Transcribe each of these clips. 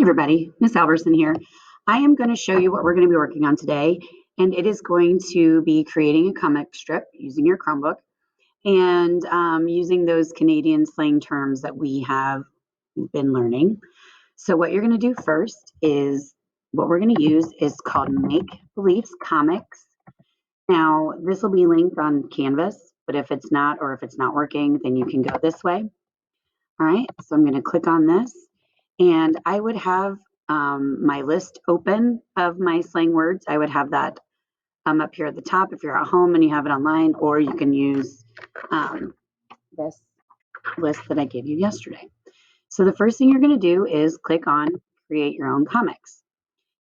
everybody, Miss Alberson here. I am going to show you what we're going to be working on today, and it is going to be creating a comic strip using your Chromebook and using those Canadian slang terms that we have been learning. So what you're going to do first is what we're going to use is called Make Beliefs Comics. Now, this will be linked on Canvas, but if it's not, or if it's not working, then you can go this way. All right, so I'm going to click on this, and I would have my list open of my slang words. I would have that up here at the top if you're at home and you have it online, or you can use this list that I gave you yesterday. So the first thing you're going to do is click on Create Your Own Comics.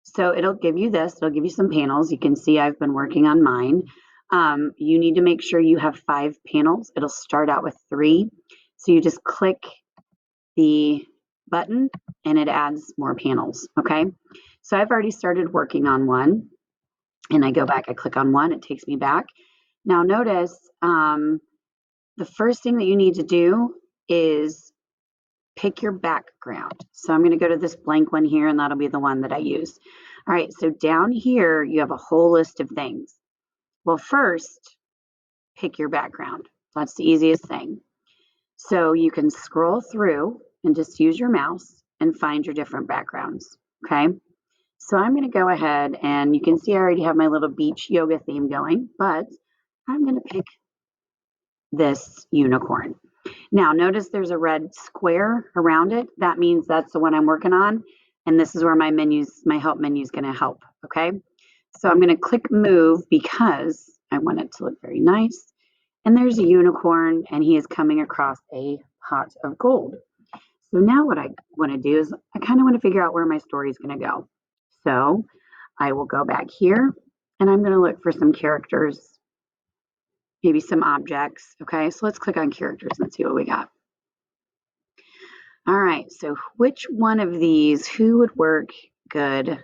So it'll give you this. It'll give you some panels. You can see I've been working on mine. You need to make sure you have 5 panels. It'll start out with 3. So you just click the button and it adds more panels. Okay, so I've already started working on one, and I go back, I click on one, it takes me back. Now notice the first thing that you need to do is pick your background. So I'm going to go to this blank one here, and that'll be the one that I use. All right, so down here you have a whole list of things. Well, first pick your background. That's the easiest thing. So you can scroll through and just use your mouse and find your different backgrounds, okay? So I'm going to go ahead, and you can see I already have my little beach yoga theme going, but I'm going to pick this unicorn. Now notice there's a red square around it. That means that's the one I'm working on, and this is where my help menu is going to help, okay? So I'm going to click move because I want it to look very nice. And there's a unicorn, and he is coming across a pot of gold. So now what I want to do is I kind of want to figure out where my story is going to go. So I will go back here, and I'm going to look for some characters, maybe some objects. Okay, so let's click on characters and see what we got. All right, so which one of these, who would work good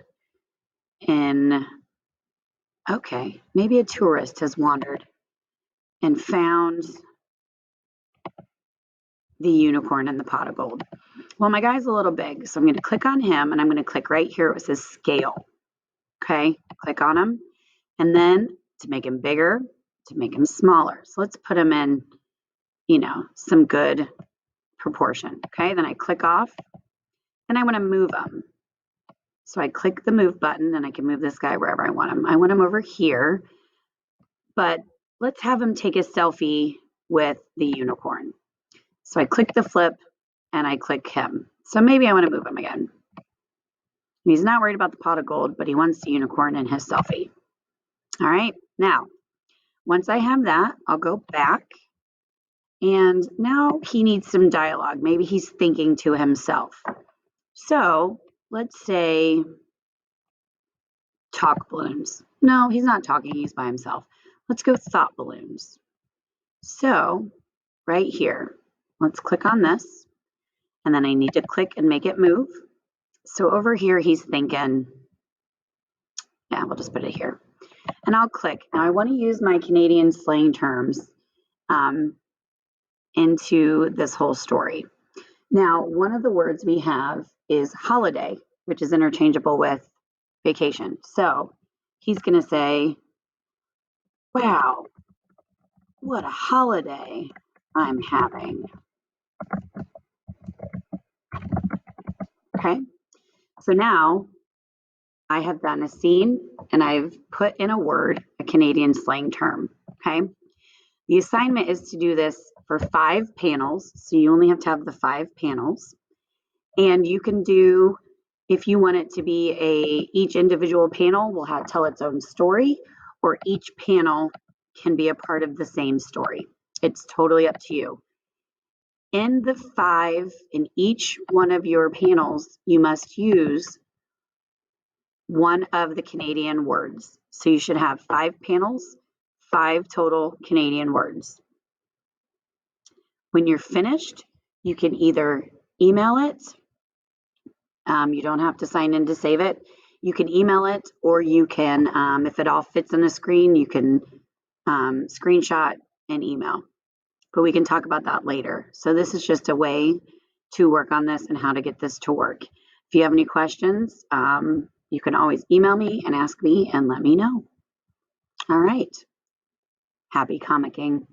in, okay, maybe a tourist has wandered and found the unicorn in the pot of gold. Well, my guy's a little big, so I'm going to click on him, and I'm going to click right here where it says scale. Okay, click on him, and then to make him bigger, to make him smaller. So let's put him in, some good proportion. Okay, then I click off, and I want to move him. So I click the move button, and I can move this guy wherever I want him. I want him over here, but let's have him take a selfie with the unicorn. So I click the flip, and I click him. So maybe I want to move him again. He's not worried about the pot of gold, but he wants the unicorn in his selfie. All right, now, once I have that, I'll go back, and now he needs some dialogue. Maybe he's thinking to himself. So let's say talk balloons. No, he's not talking, he's by himself. Let's go thought balloons. So right here, let's click on this, and then I need to click and make it move. So over here, he's thinking, yeah, we'll just put it here. And I'll click. Now I want to use my Canadian slang terms into this whole story. Now, one of the words we have is holiday, which is interchangeable with vacation. So he's going to say, wow, what a holiday I'm having. Okay, so now I have done a scene, and I've put in a word, a Canadian slang term. Okay, the assignment is to do this for 5 panels, so you only have to have the 5 panels. And you can do, if you want it to be each individual panel will tell its own story, or each panel can be a part of the same story. It's totally up to you. In the 5, in each one of your panels, you must use one of the Canadian words. So you should have 5 panels, 5 total Canadian words. When you're finished, you can either email it. You don't have to sign in to save it. You can email it, or you can, if it all fits on the screen, you can screenshot and email. But we can talk about that later. So this is just a way to work on this and how to get this to work. If you have any questions, you can always email me and ask me and let me know. All right. Happy comicking.